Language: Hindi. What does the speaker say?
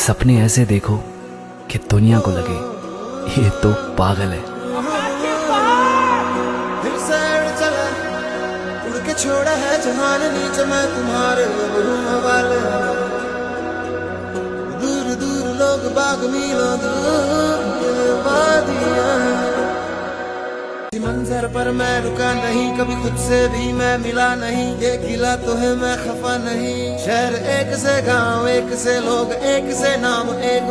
सपने ऐसे देखो कि दुनिया को लगे ये तो पागल है। फिर सैर चला उड़ के छोड़ा है जहान नीचे मैं तुम्हारे हवाले। दूर दूर लोग बाग मीलों दूर ये वादियां। मंजर पर मैं रुका नहीं कभी खुद से भी मैं मिला नहीं। ये गिला तो है मैं खफा नहीं। शहर एक से गांव एक से लोग एक से नाम एक